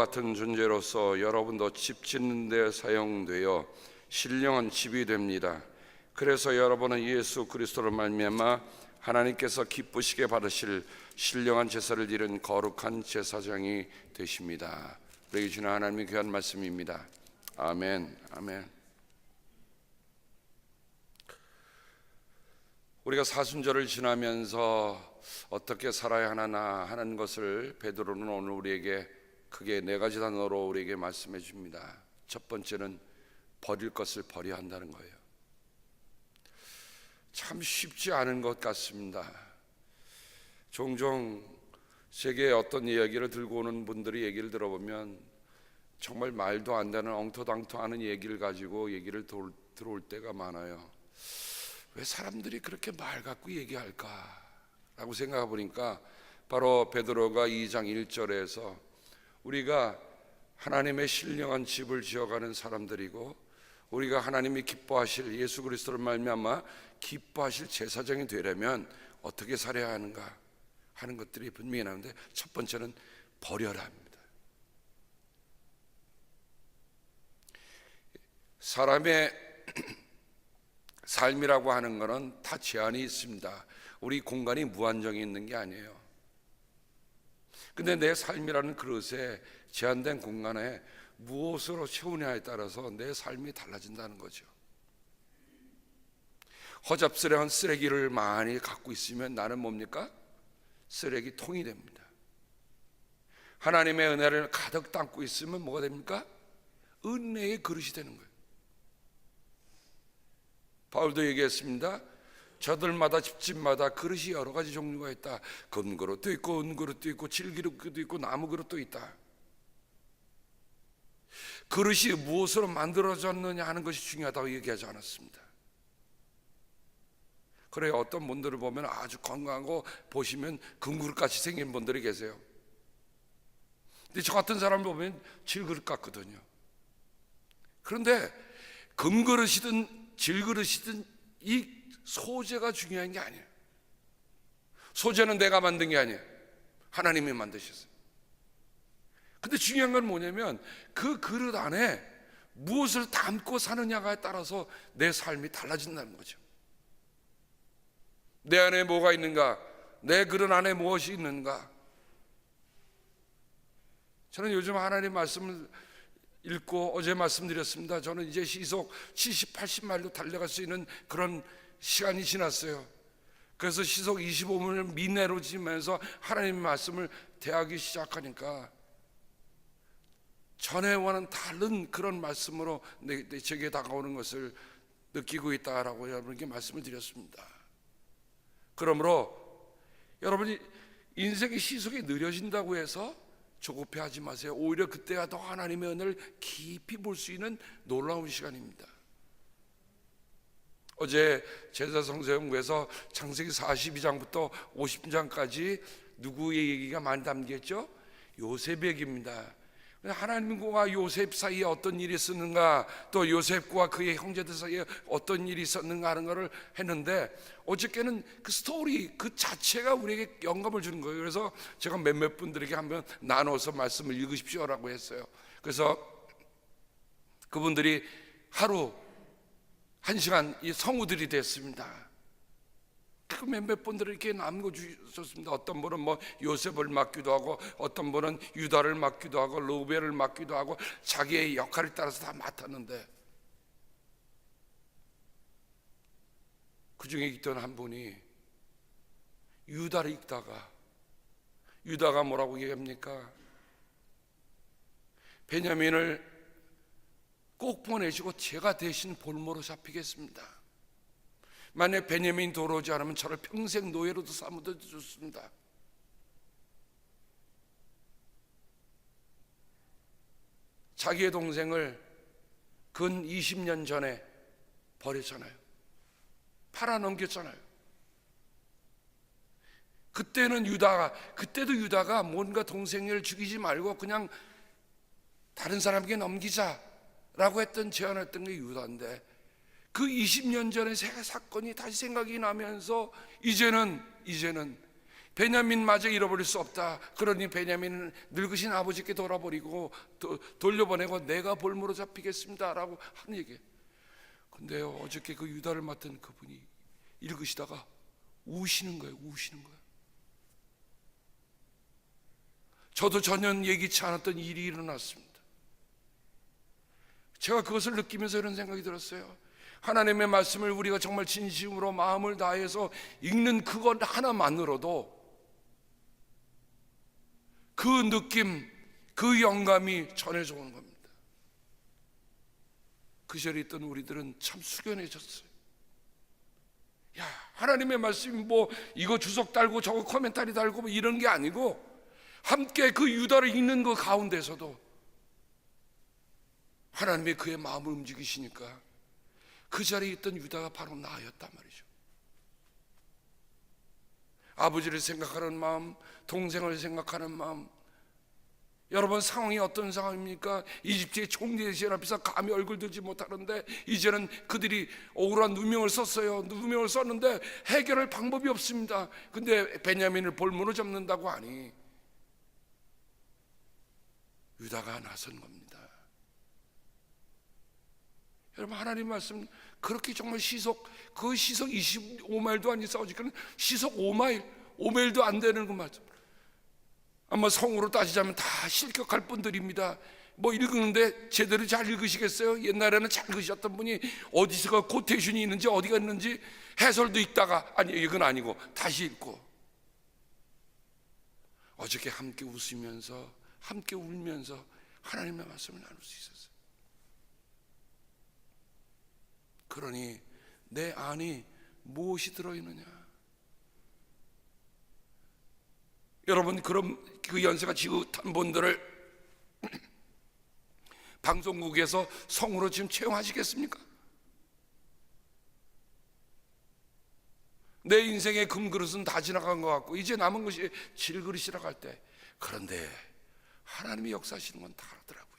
같은 존재로서 여러분도 집 짓는 데 사용되어 신령한 집이 됩니다. 그래서 여러분은 예수 그리스도로 말미암아 하나님께서 기쁘시게 받으실 신령한 제사를 드리는 거룩한 제사장이 되십니다. 우리 주는 하나님의 귀한 말씀입니다. 아멘. 아멘. 우리가 사순절을 지나면서 어떻게 살아야 하나 하는 것을 베드로는 오늘 우리에게 크게 네 가지 단어로 우리에게 말씀해 줍니다. 첫 번째는 버릴 것을 버려야 한다는 거예요. 참 쉽지 않은 것 같습니다. 종종 제게 어떤 이야기를 들고 오는 분들이 얘기를 들어보면 정말 말도 안 되는 엉터당터하는 얘기를 가지고 얘기를 들어올 때가 많아요. 왜 사람들이 그렇게 말 갖고 얘기할까? 라고 생각해 보니까 바로 베드로가 2장 1절에서 우리가 하나님의 신령한 집을 지어가는 사람들이고 우리가 하나님이 기뻐하실 예수 그리스도를 말미암아 기뻐하실 제사장이 되려면 어떻게 살아야 하는가 하는 것들이 분명히 나오는데 첫 번째는 버려라 합니다. 사람의 삶이라고 하는 것은 다 제한이 있습니다. 우리 공간이 무한정이 있는 게 아니에요. 근데 내 삶이라는 그릇에 제한된 공간에 무엇으로 채우냐에 따라서 내 삶이 달라진다는 거죠. 허잡스레한 쓰레기를 많이 갖고 있으면 나는 뭡니까? 쓰레기통이 됩니다. 하나님의 은혜를 가득 담고 있으면 뭐가 됩니까? 은혜의 그릇이 되는 거예요. 바울도 얘기했습니다. 저들마다 집집마다 그릇이 여러 가지 종류가 있다. 금그릇도 있고 은그릇도 있고 질그릇도 있고 나무그릇도 있다. 그릇이 무엇으로 만들어졌느냐 하는 것이 중요하다고 얘기하지 않았습니다. 그래 어떤 분들을 보면 아주 건강하고 보시면 금그릇같이 생긴 분들이 계세요. 근데 저 같은 사람 보면 질그릇 같거든요. 그런데 금그릇이든 질그릇이든 이 소재가 중요한 게 아니에요. 소재는 내가 만든 게 아니에요. 하나님이 만드셨어요. 근데 중요한 건 뭐냐면 그 그릇 안에 무엇을 담고 사느냐에 따라서 내 삶이 달라진다는 거죠. 내 안에 뭐가 있는가? 내 그릇 안에 무엇이 있는가? 저는 요즘 하나님 말씀을 읽고 어제 말씀드렸습니다. 저는 이제 시속 70, 80마일로 달려갈 수 있는 그런 시간이 지났어요. 그래서 시속 25마일을 미내로 지면서 하나님의 말씀을 대하기 시작하니까 전에와는 다른 그런 말씀으로 제게 다가오는 것을 느끼고 있다라고 여러분께 말씀을 드렸습니다. 그러므로 여러분이 인생의 시속이 느려진다고 해서 조급해하지 마세요. 오히려 그때가 더 하나님의 은혜를 깊이 볼 수 있는 놀라운 시간입니다. 어제 제사성서연구에서 창세기 42장부터 50장까지 누구의 얘기가 많이 담겼죠? 요셉 얘기입니다. 하나님과 요셉 사이에 어떤 일이 있었는가, 또 요셉과 그의 형제들 사이에 어떤 일이 있었는가 하는 것을 했는데 어저께는 그 스토리 그 자체가 우리에게 영감을 주는 거예요. 그래서 제가 몇몇 분들에게 한번 나눠서 말씀을 읽으십시오라고 했어요. 그래서 그분들이 하루 1시간 이 성우들이 됐습니다. 그 몇몇 분들을 이렇게 남겨주셨습니다. 어떤 분은 뭐 요셉을 맡기도 하고, 어떤 분은 유다를 맡기도 하고, 르우벤을 맡기도 하고, 자기의 역할에 따라서 다 맡았는데 그 중에 있던 한 분이 유다를 읽다가 유다가 뭐라고 얘기합니까? 베냐민을 꼭 보내시고 제가 대신 볼모로 잡히겠습니다. 만약 베냐민 돌아오지 않으면 저를 평생 노예로도 삼아도 좋습니다. 자기의 동생을 근 20년 전에 버렸잖아요. 팔아넘겼잖아요. 그때도 유다가 뭔가 동생을 죽이지 말고 그냥 다른 사람에게 넘기자라고 했던 제안했던 게 유다인데, 그 20년 전의 사건이 다시 생각이 나면서 이제는 베냐민마저 잃어버릴 수 없다. 그러니 베냐민은 늙으신 아버지께 돌아버리고 돌려보내고 내가 볼모로 잡히겠습니다 라고 하는 얘기예요. 근데요, 어저께 그 유다를 맡은 그분이 읽으시다가 우시는 거예요. 우시는 거예요. 저도 전혀 예기치 않았던 일이 일어났습니다. 제가 그것을 느끼면서 이런 생각이 들었어요. 하나님의 말씀을 우리가 정말 진심으로 마음을 다해서 읽는 그것 하나만으로도 그 느낌, 그 영감이 전해져 오는 겁니다. 그 자리에 있던 우리들은 참 숙연해졌어요. 야, 하나님의 말씀이 뭐 이거 주석 달고 저거 코멘터리 달고 뭐 이런 게 아니고, 함께 그 유다를 읽는 그 가운데서도 하나님의 그의 마음을 움직이시니까 그 자리에 있던 유다가 바로 나였단 말이죠. 아버지를 생각하는 마음, 동생을 생각하는 마음. 여러분, 상황이 어떤 상황입니까? 이집트의 총리대신 앞에서 감히 얼굴 들지 못하는데 이제는 그들이 억울한 누명을 썼어요. 누명을 썼는데 해결할 방법이 없습니다. 근데 베냐민을 볼모로 잡는다고 하니 유다가 나선 겁니다. 여러분, 하나님 말씀 그렇게 정말 시속 25마일도 아닌 싸우지까는 시속 5마일도 안 되는 그 말씀. 아마 성으로 따지자면 다 실격할 분들입니다. 뭐 읽는데 제대로 잘 읽으시겠어요? 옛날에는 잘 읽으셨던 분이 어디서가 코테이션이 있는지 어디가 있는지 해설도 읽다가 아니 이건 아니고 다시 읽고. 어저께 함께 웃으면서 함께 울면서 하나님의 말씀을 나눌 수 있었어요. 그러니 내 안이 무엇이 들어있느냐? 여러분, 그럼 그 연세가 지긋한 분들을 방송국에서 성으로 지금 채용하시겠습니까? 내 인생의 금그릇은 다 지나간 것 같고 이제 남은 것이 질그릇이라고 할 때, 그런데 하나님이 역사하시는 건 다르더라고요.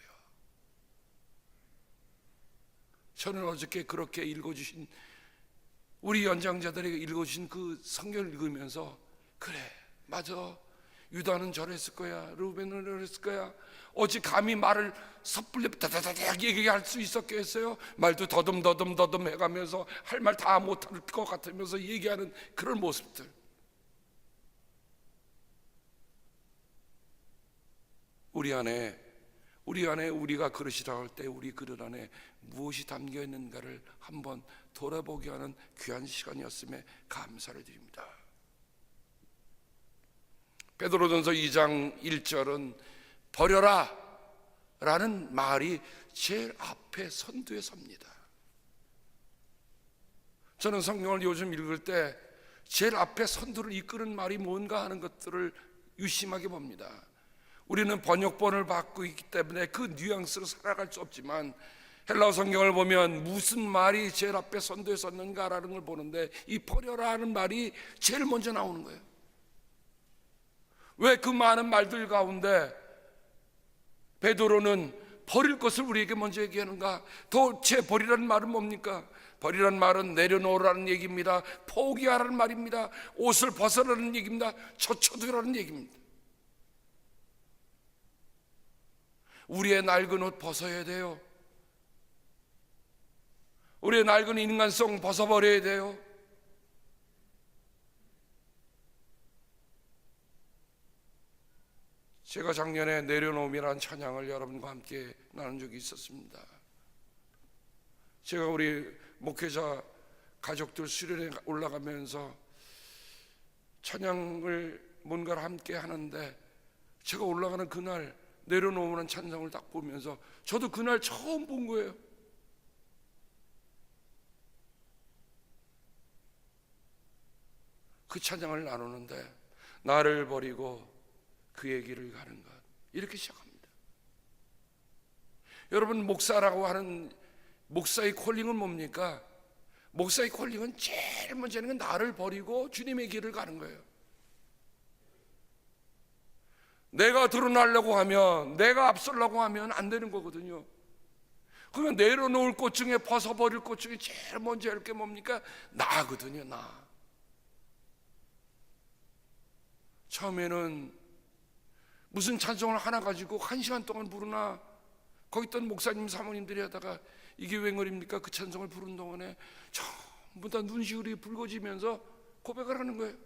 저는 어저께 그렇게 읽어주신 우리 연장자들에게 읽어주신 그 성경을 읽으면서, 그래 맞아, 유다는 저랬을 거야, 루벤은 저랬을 거야. 어찌 감히 말을 섣불리 다다다닥 얘기할 수 있었겠어요? 말도 더듬 해가면서 할 말 다 못할 것 같으면서 얘기하는 그런 모습들. 우리 안에 우리가 그릇이라고 할 때 우리 그릇 안에 무엇이 담겨 있는가를 한번 돌아보게 하는 귀한 시간이었음에 감사를 드립니다. 베드로전서 2장 1절은 버려라 라는 말이 제일 앞에 선두에 섭니다. 저는 성경을 요즘 읽을 때 제일 앞에 선두를 이끄는 말이 뭔가 하는 것들을 유심하게 봅니다. 우리는 번역본을 받고 있기 때문에 그 뉘앙스로 살아갈 수 없지만 헬라어 성경을 보면 무슨 말이 제일 앞에 선두에 섰는가라는 걸 보는데 이 버려라 하는 말이 제일 먼저 나오는 거예요. 왜 그 많은 말들 가운데 베드로는 버릴 것을 우리에게 먼저 얘기하는가? 도대체 버리라는 말은 뭡니까? 버리라는 말은 내려놓으라는 얘기입니다. 포기하라는 말입니다. 옷을 벗으라는 얘기입니다. 젖혀두라는 얘기입니다. 우리의 낡은 옷 벗어야 돼요. 우리의 낡은 인간성 벗어버려야 돼요. 제가 작년에 내려놓음이라는 찬양을 여러분과 함께 나눈 적이 있었습니다. 제가 우리 목회자 가족들 수련회 올라가면서 찬양을 뭔가를 함께 하는데 제가 올라가는 그날 내려놓으라는 찬양을 딱 보면서 저도 그날 처음 본 거예요. 그 찬양을 나누는데 나를 버리고 그의 길을 가는 것, 이렇게 시작합니다. 여러분, 목사라고 하는 목사의 콜링은 뭡니까? 목사의 콜링은 제일 먼저는 나를 버리고 주님의 길을 가는 거예요. 내가 드러나려고 하면, 내가 앞서려고 하면 안 되는 거거든요. 그러면 내려놓을 것 중에, 벗어버릴 것 중에 제일 먼저 할 게 뭡니까? 나거든요. 나. 처음에는 무슨 찬송을 하나 가지고 1시간 동안 부르나, 거기 있던 목사님 사모님들이 하다가 이게 웬걸입니까? 그 찬송을 부른 동안에 전부 다 눈시울이 붉어지면서 고백을 하는 거예요.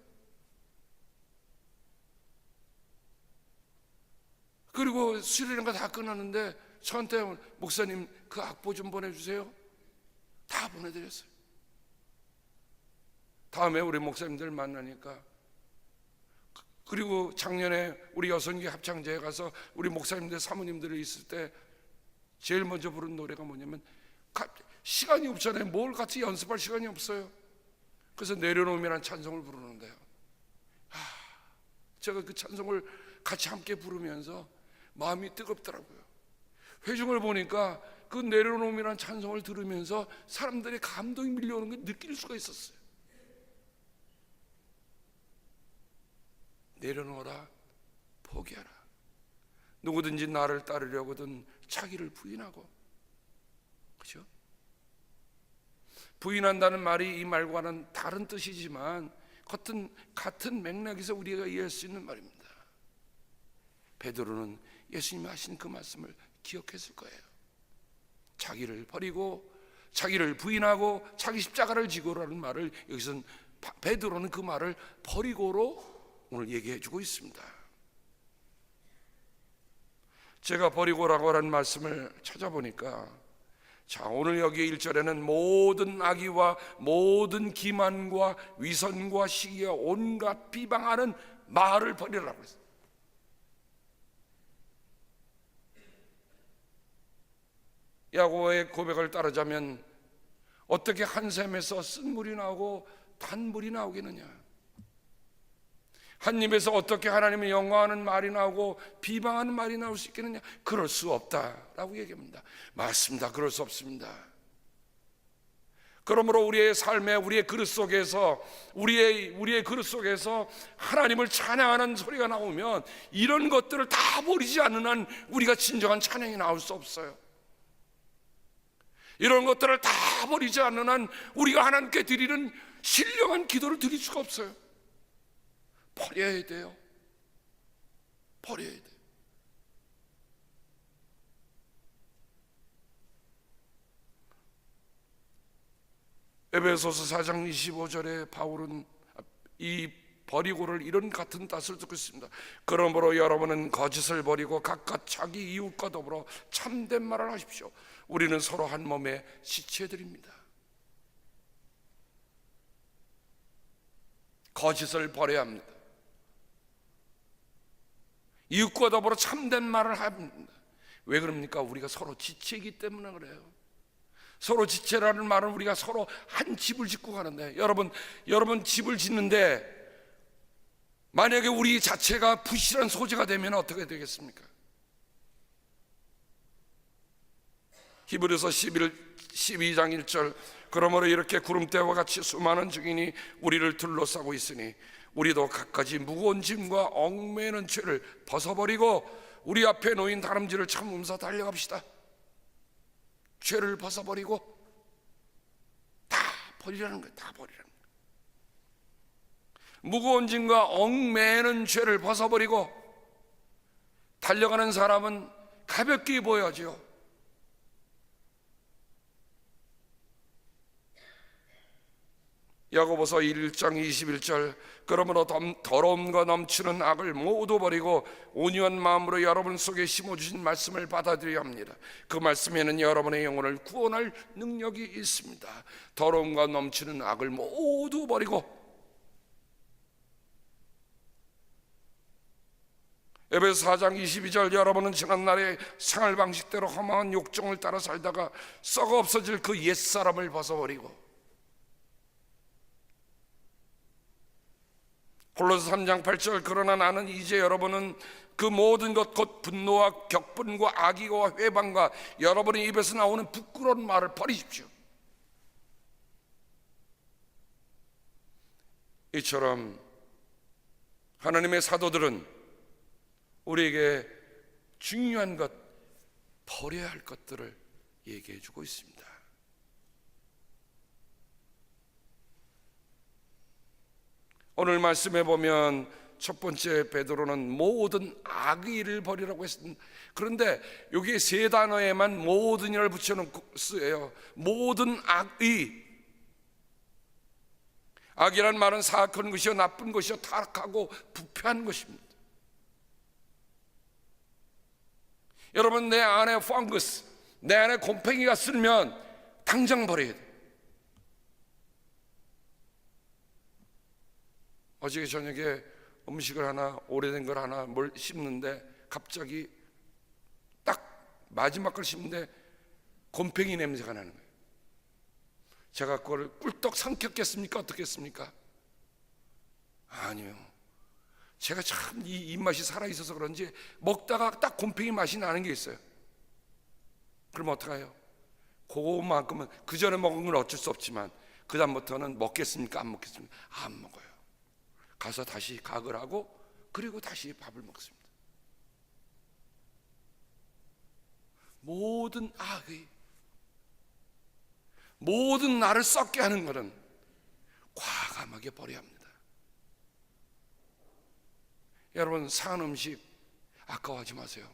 그리고 수련회가 다 끝났는데 저한테 목사님 그 악보 좀 보내주세요. 다 보내드렸어요. 다음에 우리 목사님들 만나니까, 그리고 작년에 우리 여성기 합창제에 가서 우리 목사님들 사모님들이 있을 때 제일 먼저 부른 노래가 뭐냐면, 시간이 없잖아요. 뭘 같이 연습할 시간이 없어요. 그래서 내려놓으면 찬송을 부르는데요, 제가 그 찬송을 같이 함께 부르면서 마음이 뜨겁더라고요. 회중을 보니까 그 내려놓으면 찬송을 들으면서 사람들의 감동이 밀려오는 걸 느낄 수가 있었어요. 내려놓아라, 포기하라. 누구든지 나를 따르려거든 자기를 부인하고. 그렇죠? 부인한다는 말이 이 말과는 다른 뜻이지만 같은 맥락에서 우리가 이해할 수 있는 말입니다. 베드로는 예수님이 하신 그 말씀을 기억했을 거예요. 자기를 버리고 자기를 부인하고 자기 십자가를 지고라는 말을, 여기서는 베드로는 그 말을 버리고로 오늘 얘기해 주고 있습니다. 제가 버리고라고 하는 말씀을 찾아보니까, 자, 오늘 여기 1절에는 모든 악의와 모든 기만과 위선과 시기와 온갖 비방하는 말을 버리라고 했어요. 야고보의 고백을 따르자면 어떻게 한 샘에서 쓴물이 나오고 단물이 나오겠느냐, 한 입에서 어떻게 하나님을 영광하는 말이 나오고 비방하는 말이 나올 수 있겠느냐? 그럴 수 없다라고 얘기합니다. 맞습니다. 그럴 수 없습니다. 그러므로 우리의 삶에, 우리의 그릇 속에서, 우리의 그릇 속에서 하나님을 찬양하는 소리가 나오면 이런 것들을 다 버리지 않는 한 우리가 진정한 찬양이 나올 수 없어요. 이런 것들을 다 버리지 않는 한 우리가 하나님께 드리는 신령한 기도를 드릴 수가 없어요. 버려야 돼요. 버려야 돼요. 에베소서 4장 25절에 바울은 이 버리고를 이런 같은 뜻을 듣고 있습니다. 그러므로 여러분은 거짓을 버리고 각각 자기 이웃과 더불어 참된 말을 하십시오. 우리는 서로 한 몸에 지체드립니다. 거짓을 버려야 합니다. 이웃과 더불어 참된 말을 합니다. 왜 그럽니까? 우리가 서로 지체이기 때문에 그래요. 서로 지체라는 말은 우리가 서로 한 집을 짓고 가는데, 여러분 집을 짓는데 만약에 우리 자체가 부실한 소재가 되면 어떻게 되겠습니까? 히브리서 12장 1절, 그러므로 이렇게 구름대와 같이 수많은 증인이 우리를 둘러싸고 있으니 우리도 갖가지 무거운 짐과 얽매이는 죄를 벗어버리고 우리 앞에 놓인 다름질을 참으면서 달려갑시다. 죄를 벗어버리고 다 버리라는 거예요. 다 버리라는 거예요. 무거운 짐과 얽매이는 죄를 벗어버리고 달려가는 사람은 가볍게 입어야죠. 야고보서 1장 21절, 그러므로 더러움과 넘치는 악을 모두 버리고 온유한 마음으로 여러분 속에 심어주신 말씀을 받아들여야 합니다. 그 말씀에는 여러분의 영혼을 구원할 능력이 있습니다. 더러움과 넘치는 악을 모두 버리고, 에베소 4장 22절, 여러분은 지난날의 생활 방식대로 험한 욕정을 따라 살다가 썩어 없어질 그 옛사람을 벗어버리고, 골로새 3장 8절, 그러나 나는 이제 여러분은 그 모든 것 곧 분노와 격분과 악의와 회방과 여러분의 입에서 나오는 부끄러운 말을 버리십시오. 이처럼 하나님의 사도들은 우리에게 중요한 것, 버려야 할 것들을 얘기해 주고 있습니다. 오늘 말씀해 보면 첫 번째 베드로는 모든 악의를 버리라고 했습니다. 그런데 여기에 세 단어에만 모든이라고 붙여놓고요. 모든 악의. 악이란 말은 사악한 것이요, 나쁜 것이요, 타락하고 부패한 것입니다. 여러분, 내 안에 펑거스, 내 안에 곰팡이가 쓸면 당장 버려야 돼. 어저께 저녁에 음식을 하나, 오래된 걸 하나 뭘 씹는데 갑자기 딱 마지막 걸 씹는데 곰팡이 냄새가 나는 거예요. 제가 그걸 꿀떡 삼켰겠습니까? 어떻겠습니까? 아니요. 제가 참 이 입맛이 살아있어서 그런지 먹다가 딱 곰팡이 맛이 나는 게 있어요. 그럼 어떡해요? 그것만큼은 그 전에 먹은 건 어쩔 수 없지만 그 다음부터는 먹겠습니까? 안 먹겠습니까? 안 먹어요. 가서 다시 각을 하고 그리고 다시 밥을 먹습니다. 모든 악의, 모든 나를 썩게 하는 것은 과감하게 버려야 합니다. 여러분, 상한 음식 아까워하지 마세요.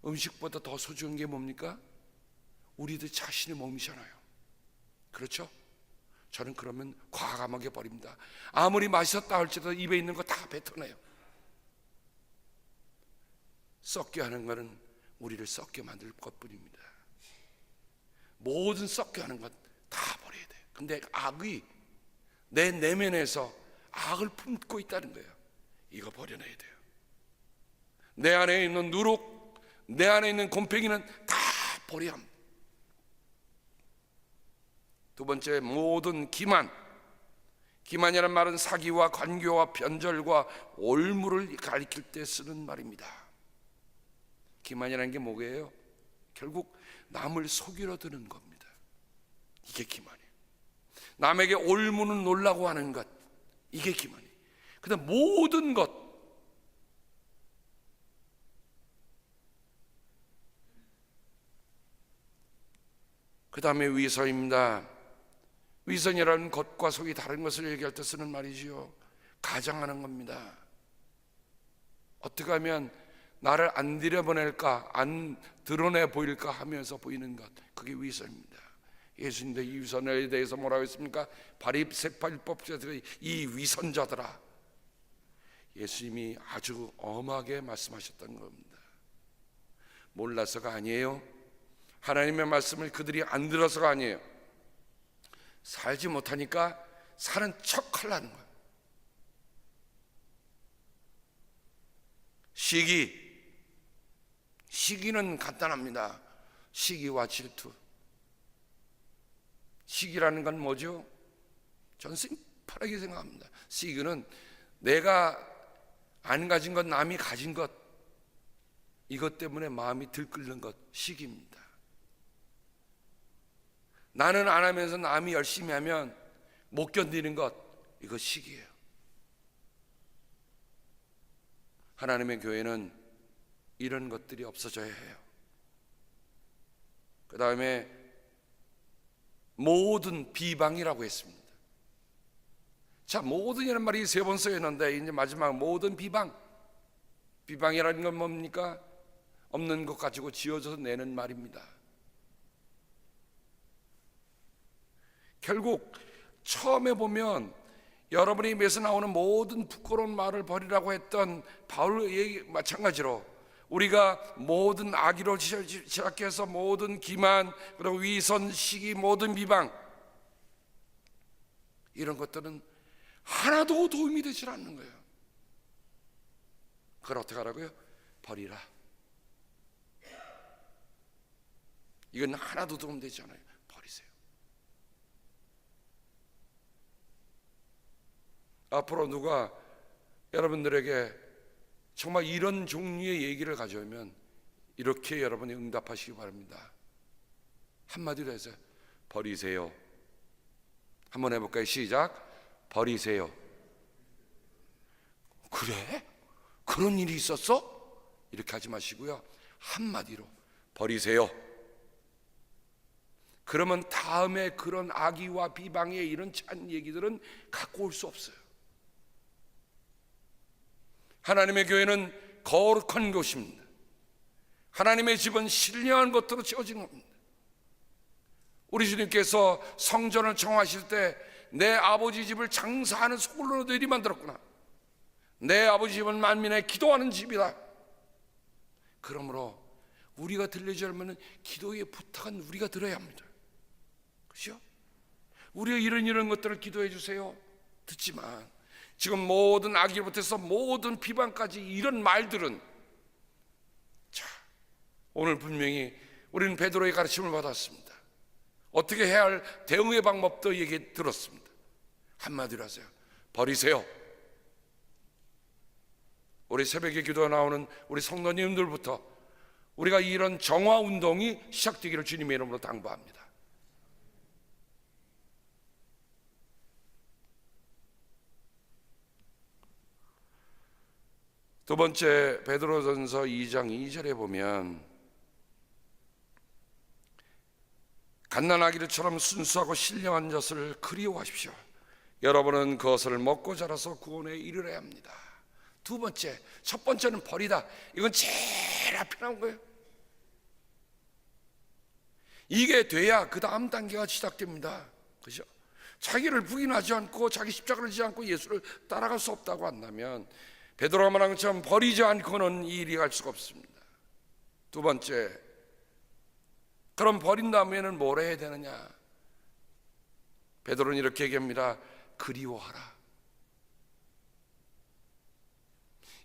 음식보다 더 소중한 게 뭡니까? 우리들 자신의 몸이잖아요. 그렇죠? 저는 그러면 과감하게 버립니다. 아무리 맛있었다 할지라도 입에 있는 거 다 뱉어내요. 썩게 하는 것은 우리를 썩게 만들 것뿐입니다. 모든 썩게 하는 것 다 버려야 돼요. 근데 악이 내 내면에서 악을 품고 있다는 거예요. 이거 버려내야 돼요. 내 안에 있는 누룩, 내 안에 있는 곰팡이는 다 버려야 합니다. 두 번째, 모든 기만. 기만이라는 말은 사기와 관교와 변절과 올무를 가리킬 때 쓰는 말입니다. 기만이라는 게 뭐예요? 결국 남을 속이려 드는 겁니다. 이게 기만이에요. 남에게 올무는 놀라고 하는 것, 이게 기만이에요. 그다음 모든 것, 그 다음에 위선입니다. 위선이라는 겉과 속이 다른 것을 얘기할 때 쓰는 말이지요. 가장하는 겁니다. 어떻게 하면 나를 안 들여보낼까, 안 드러내 보일까 하면서 보이는 것, 그게 위선입니다. 예수님도 이 위선에 대해서 뭐라고 했습니까? 바리새파율법자들이 이 위선자들아, 예수님이 아주 엄하게 말씀하셨던 겁니다. 몰라서가 아니에요. 하나님의 말씀을 그들이 안 들어서가 아니에요. 살지 못하니까 사는 척 하려는 거예요. 시기는 간단합니다. 시기와 질투. 시기라는 건 뭐죠? 전 심플하게 생각합니다. 시기는 내가 안 가진 것, 남이 가진 것, 이것 때문에 마음이 들끓는 것, 시기입니다. 나는 안 하면서 남이 열심히 하면 못 견디는 것, 이거 시기예요. 하나님의 교회는 이런 것들이 없어져야 해요. 그 다음에 모든 비방이라고 했습니다. 자, 모든이라는 말이 3번 쓰였는데 이제 마지막 모든 비방. 비방이라는 건 뭡니까? 없는 것 가지고 지어져서 내는 말입니다. 결국 처음에 보면 여러분의 입에서 나오는 모든 부끄러운 말을 버리라고 했던 바울 얘기 마찬가지로 우리가 모든 악의로 시작해서 모든 기만, 그리고 위선, 시기, 모든 비방, 이런 것들은 하나도 도움이 되질 않는 거예요. 그걸 어떻게 하라고요? 버리라. 이건 하나도 도움되지 않아요. 버리세요. 앞으로 누가 여러분들에게 정말 이런 종류의 얘기를 가져오면 이렇게 여러분이 응답하시기 바랍니다. 한마디로 해서 버리세요. 한번 해볼까요? 시작. 버리세요. 그래? 그런 일이 있었어? 이렇게 하지 마시고요, 한마디로 버리세요. 그러면 다음에 그런 악의와 비방의 이런 찬 얘기들은 갖고 올 수 없어요. 하나님의 교회는 거룩한 곳입니다. 하나님의 집은 신령한 것으로 지어진 겁니다. 우리 주님께서 성전을 정하실 때 내 아버지 집을 장사하는 소굴로들이 만들었구나, 내 아버지 집은 만민의 기도하는 집이다. 그러므로 우리가 들려주려면 기도의 부탁은 우리가 들어야 합니다. 그렇죠? 우리가 이런 것들을 기도해 주세요 듣지만, 지금 모든 악의부터 모든 비방까지 이런 말들은, 자, 오늘 분명히 우리는 베드로의 가르침을 받았습니다. 어떻게 해야 할 대응의 방법도 얘기 들었습니다. 한마디로 하세요. 버리세요. 우리 새벽에 기도에 나오는 우리 성도님들부터 우리가 이런 정화 운동이 시작되기를 주님의 이름으로 당부합니다. 두 번째, 베드로전서 2장 2절에 보면 갓난아기들처럼 순수하고 신령한 젖을 그리워하십시오. 여러분은 그것을 먹고 자라서 구원에 이르러야 합니다. 두 번째, 첫 번째는 버리다. 이건 제일 앞에 나온 거예요. 이게 돼야 그 다음 단계가 시작됩니다. 그죠? 자기를 부인하지 않고 자기 십자가를 지지 않고 예수를 따라갈 수 없다고 한다면 베드로가 말한 것처럼 버리지 않고는 이 일이 갈 수가 없습니다. 두 번째, 그럼 버린 다음에는 뭘 해야 되느냐? 베드로는 이렇게 얘기합니다. 그리워하라.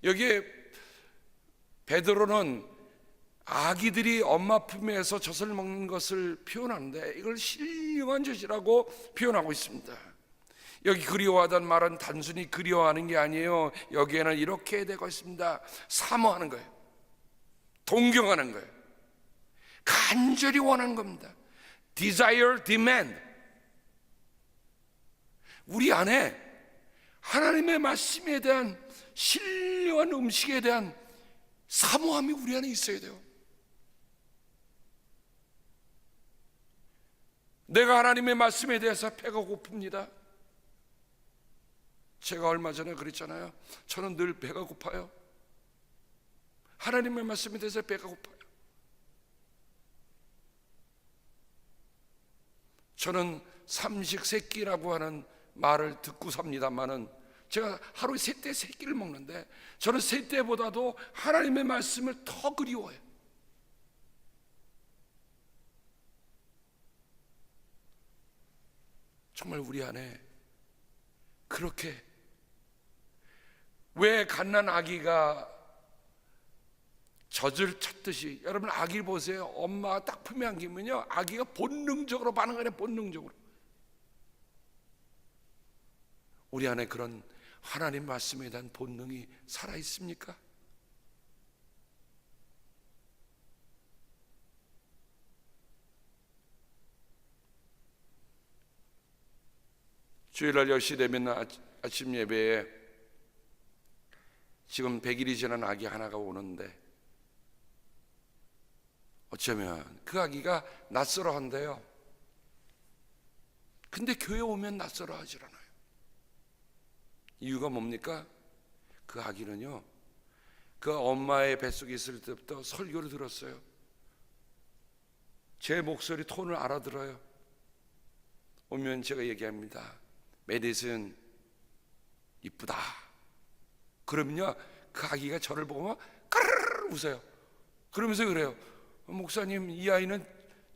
여기에 베드로는 아기들이 엄마 품에서 젖을 먹는 것을 표현하는데 이걸 신령한 젖이라고 표현하고 있습니다. 여기 그리워하다는 말은 단순히 그리워하는 게 아니에요. 여기에는 이렇게 되고 있습니다. 사모하는 거예요. 동경하는 거예요. 간절히 원하는 겁니다. Desire, demand. 우리 안에 하나님의 말씀에 대한 신령한 음식에 대한 사모함이 우리 안에 있어야 돼요. 내가 하나님의 말씀에 대해서 배가 고픕니다. 제가 얼마 전에 그랬잖아요. 저는 늘 배가 고파요. 하나님의 말씀에 대해서 배가 고파요. 저는 삼식세끼라고 하는 말을 듣고 삽니다만은 제가 하루에 3때 3끼를 먹는데 저는 3때보다도 하나님의 말씀을 더 그리워해요. 정말 우리 안에 그렇게, 왜 갓난 아기가 젖을 찾듯이, 여러분 아기를 보세요. 엄마가 딱 품에 안기면요 아기가 본능적으로 반응하네. 본능적으로. 우리 안에 그런 하나님 말씀에 대한 본능이 살아있습니까? 주일날 10시 되면 아침 예배에 지금 100일이 지난 아기 하나가 오는데 어쩌면 그 아기가 낯설어 한대요. 근데 교회 오면 낯설어 하질 않아요. 이유가 뭡니까? 그 아기는요 그 엄마의 뱃속에 있을 때부터 설교를 들었어요. 제 목소리 톤을 알아들어요. 오면 제가 얘기합니다. 메디슨 이쁘다. 그러면요 그 아기가 저를 보고 까르르 웃어요. 그러면서 그래요. 목사님, 이 아이는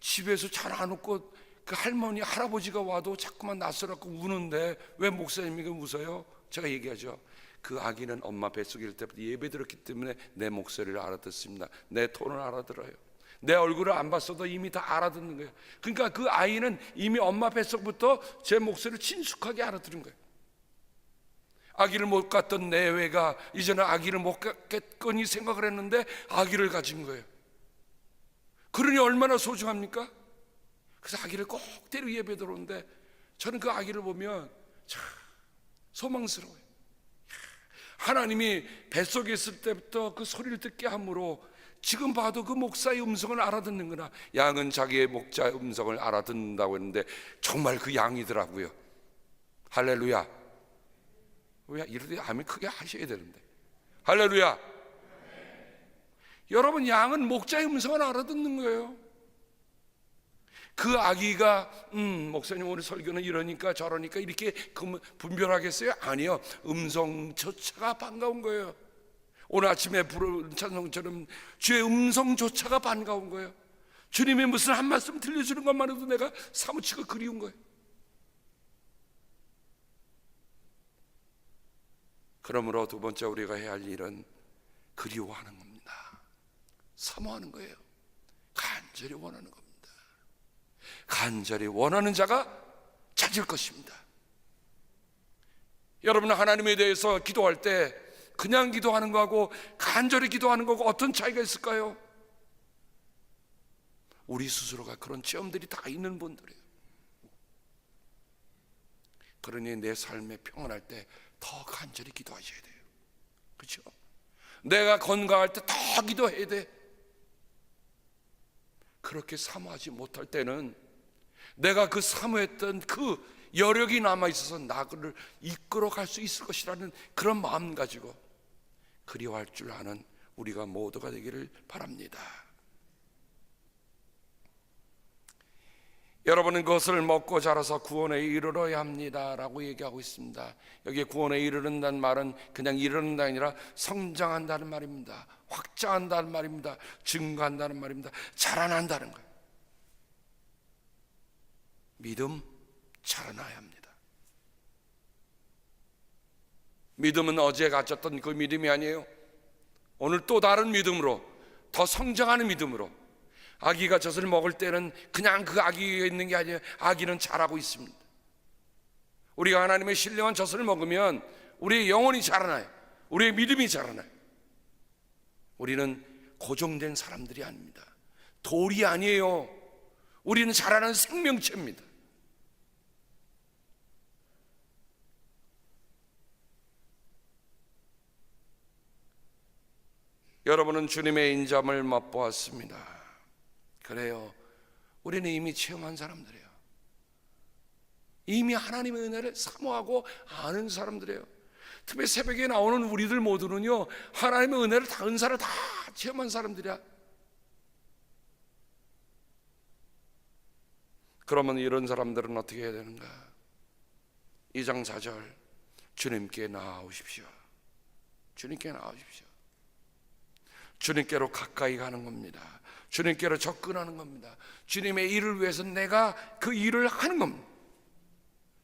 집에서 잘 안 웃고 그 할머니 할아버지가 와도 자꾸만 낯설었고 우는데 왜 목사님이 웃어요? 제가 얘기하죠. 그 아기는 엄마 뱃속일 때부터 예배 들었기 때문에 내 목소리를 알아듣습니다. 내 톤을 알아들어요. 내 얼굴을 안 봤어도 이미 다 알아듣는 거예요. 그러니까 그 아이는 이미 엄마 뱃속부터 제 목소리를 친숙하게 알아들은 거예요. 아기를 못 갖던 내외가 이제는 아기를 못 갖겠거니 생각을 했는데 아기를 가진 거예요. 그러니 얼마나 소중합니까? 그래서 아기를 꼭 데리고 예배 들어오는데 저는 그 아기를 보면 참 소망스러워요. 하나님이 뱃속에 있을 때부터 그 소리를 듣게 함으로 지금 봐도 그 목사의 음성을 알아듣는구나. 양은 자기의 목자의 음성을 알아듣는다고 했는데 정말 그 양이더라고요. 할렐루야. 왜 이럴 때 아멘 크게 하셔야 되는데. 할렐루야. 여러분, 양은 목자의 음성을 알아듣는 거예요. 그 아기가 목사님 오늘 설교는 이러니까 저러니까 이렇게 분별하겠어요? 아니요. 음성조차가 반가운 거예요. 오늘 아침에 부른 찬송처럼 주의 음성조차가 반가운 거예요. 주님의 무슨 한 말씀 들려주는 것만으로도 내가 사무치고 그리운 거예요. 그러므로 두 번째 우리가 해야 할 일은 그리워하는 겁니다. 사모하는 거예요. 간절히 원하는 겁니다. 간절히 원하는 자가 찾을 것입니다. 여러분은 하나님에 대해서 기도할 때 그냥 기도하는 거하고 간절히 기도하는 거하고 어떤 차이가 있을까요? 우리 스스로가 그런 체험들이 다 있는 분들이에요. 그러니 내 삶에 평안할 때 더 간절히 기도하셔야 돼요. 그렇죠? 내가 건강할 때 더 기도해야 돼. 그렇게 사모하지 못할 때는 내가 그 사모했던 그 여력이 남아있어서 나를 이끌어갈 수 있을 것이라는 그런 마음 가지고 그리워할 줄 아는 우리가 모두가 되기를 바랍니다. 여러분은 그것을 먹고 자라서 구원에 이르러야 합니다 라고 얘기하고 있습니다. 여기 구원에 이르른다는 말은 그냥 이르는다 아니라 성장한다는 말입니다. 확장한다는 말입니다. 증가한다는 말입니다. 자라난다는 거예요. 믿음 자라나야 합니다. 믿음은 어제 가졌던 그 믿음이 아니에요. 오늘 또 다른 믿음으로, 더 성장하는 믿음으로. 아기가 젖을 먹을 때는 그냥 그 아기가 있는 게 아니에요. 아기는 자라고 있습니다. 우리가 하나님의 신령한 젖을 먹으면 우리의 영혼이 자라나요. 우리의 믿음이 자라나요. 우리는 고정된 사람들이 아닙니다. 돌이 아니에요. 우리는 자라는 생명체입니다. 여러분은 주님의 인자함을 맛보았습니다. 그래요. 우리는 이미 체험한 사람들이에요. 이미 하나님의 은혜를 사모하고 아는 사람들이에요. 특히 새벽에 나오는 우리들 모두는요, 하나님의 은혜를 다 은사를 다 체험한 사람들이야. 그러면 이런 사람들은 어떻게 해야 되는가? 2장 4절 주님께 나아오십시오. 주님께 나아오십시오. 주님께로 가까이 가는 겁니다. 주님께로 접근하는 겁니다. 주님의 일을 위해서 내가 그 일을 하는 겁니다.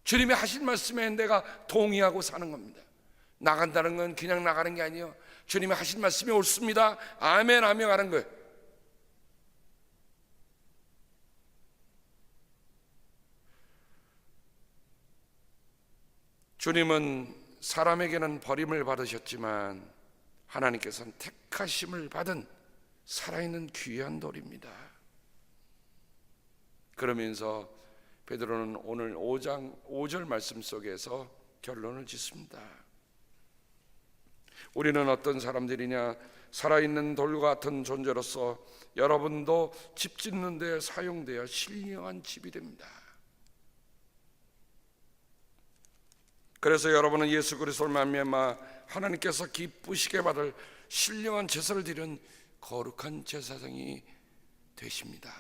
주님이 하신 말씀에 내가 동의하고 사는 겁니다. 나간다는 건 그냥 나가는 게 아니에요. 주님이 하신 말씀이 옳습니다, 아멘 하며 가는 거예요. 주님은 사람에게는 버림을 받으셨지만 하나님께서는 택하심을 받은 살아있는 귀한 돌입니다. 그러면서 베드로는 오늘 5장 5절 말씀 속에서 결론을 짓습니다. 우리는 어떤 사람들이냐? 살아있는 돌과 같은 존재로서 여러분도 집 짓는 데 사용되어 신령한 집이 됩니다. 그래서 여러분은 예수 그리스도를 말미암아 하나님께서 기쁘시게 받을 신령한 제사를 드리는 거룩한 제사장이 되십니다.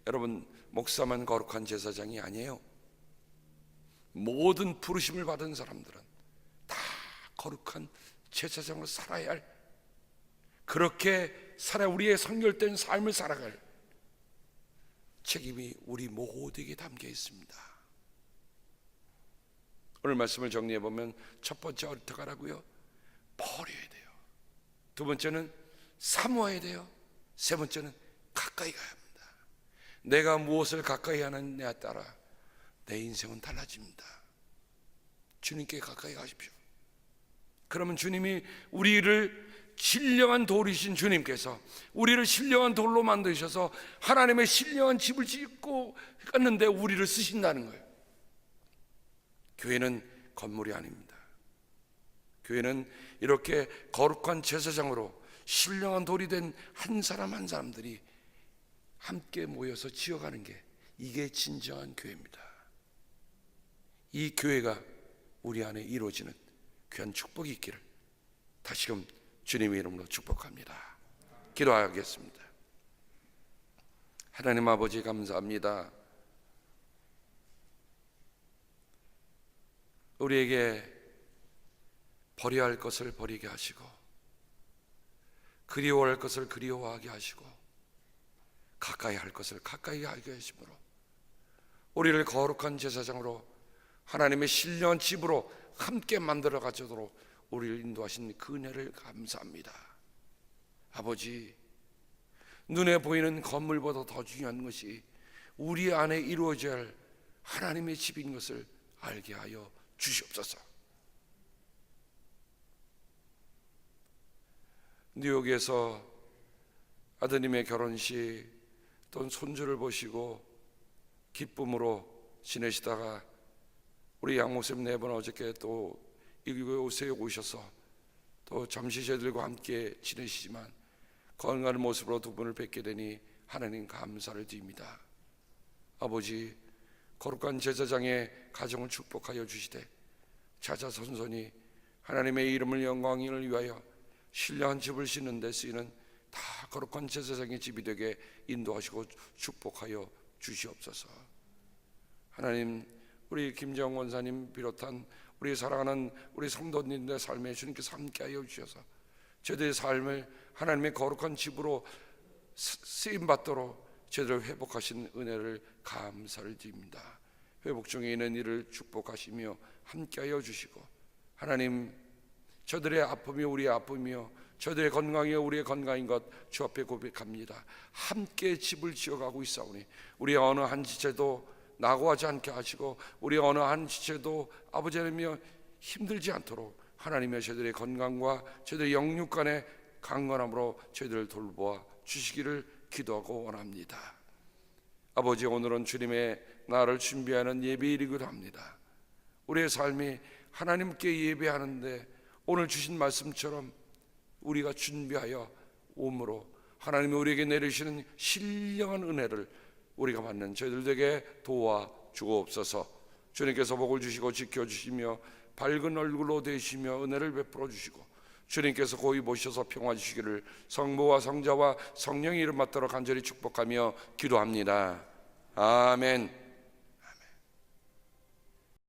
여러분, 목사만 거룩한 제사장이 아니에요. 모든 부르심을 받은 사람들은 다 거룩한 제사장으로 살아야 할, 그렇게 우리의 성결된 삶을 살아갈 책임이 우리 모두에게 담겨 있습니다. 오늘 말씀을 정리해 보면 첫 번째 어떻게 하라고요? 버려야 돼요. 두 번째는 사모해야 돼요. 세 번째는 가까이 가야 합니다. 내가 무엇을 가까이 하느냐에 따라 내 인생은 달라집니다. 주님께 가까이 가십시오. 그러면 주님이 우리를 신령한 돌이신 주님께서 우리를 신령한 돌로 만드셔서 하나님의 신령한 집을 짓고 갔는데 우리를 쓰신다는 거예요. 교회는 건물이 아닙니다. 교회는 이렇게 거룩한 제사장으로 신령한 돌이 된 한 사람 한 사람들이 함께 모여서 지어가는 게, 이게 진정한 교회입니다. 이 교회가 우리 안에 이루어지는 귀한 축복이 있기를 다시금 주님의 이름으로 축복합니다. 기도하겠습니다. 하나님 아버지 감사합니다. 우리에게 버려야 할 것을 버리게 하시고 그리워할 것을 그리워하게 하시고 가까이 할 것을 가까이 하게 하심으로 우리를 거룩한 제사장으로 하나님의 신령한 집으로 함께 만들어 가도록 우리를 인도하신 그 은혜를 감사합니다. 아버지, 눈에 보이는 건물보다 더 중요한 것이 우리 안에 이루어져야 할 하나님의 집인 것을 알게 하여 주시옵소서. 뉴욕에서 아드님의 결혼식 또 손주를 보시고 기쁨으로 지내시다가 우리 양모쌤 네 분 어저께 또 이곳에 오셔서 또 잠시 저희들과 함께 지내시지만 건강한 모습으로 두 분을 뵙게 되니 하나님 감사를 드립니다. 아버지, 거룩한 제사장의 가정을 축복하여 주시되 자자손손이 하나님의 이름을 영광을 위하여 신령한 집을 짓는 데 쓰이는 다 거룩한 제사장의 집이 되게 인도하시고 축복하여 주시옵소서. 하나님, 우리 김정 원사님 비롯한 우리 사랑하는 우리 성도님들의 삶에 주님께서 함께하여 주셔서 저들의 삶을 하나님의 거룩한 집으로 쓰임받도록 저들을 회복하신 은혜를 감사를 드립니다. 회복 중에 있는 이를 축복하시며 함께하여 주시고 하나님, 저들의 아픔이 우리의 아픔이요 저들의 건강이 우리의 건강인 것 주 앞에 고백합니다. 함께 집을 지어가고 있사오니 우리의 어느 한 지체도 낙오하지 않게 하시고 우리의 어느 한 지체도 아버지 하나님이여 힘들지 않도록 하나님의 저들의 건강과 저들의 영육간의 강건함으로 저희들을 돌보아 주시기를 기도하고 원합니다. 아버지, 오늘은 주님의 나를 준비하는 예배일이기도 합니다. 우리의 삶이 하나님께 예배하는데 오늘 주신 말씀처럼 우리가 준비하여 오므로 하나님이 우리에게 내리시는 신령한 은혜를 우리가 받는 저희들에게 도와 주옵소서. 주님께서 복을 주시고 지켜주시며 밝은 얼굴로 되시며 은혜를 베풀어 주시고 주님께서 고이 보셔서 평화 주시기를 성부와 성자와 성령의 이름 받들어 간절히 축복하며 기도합니다. 아멘.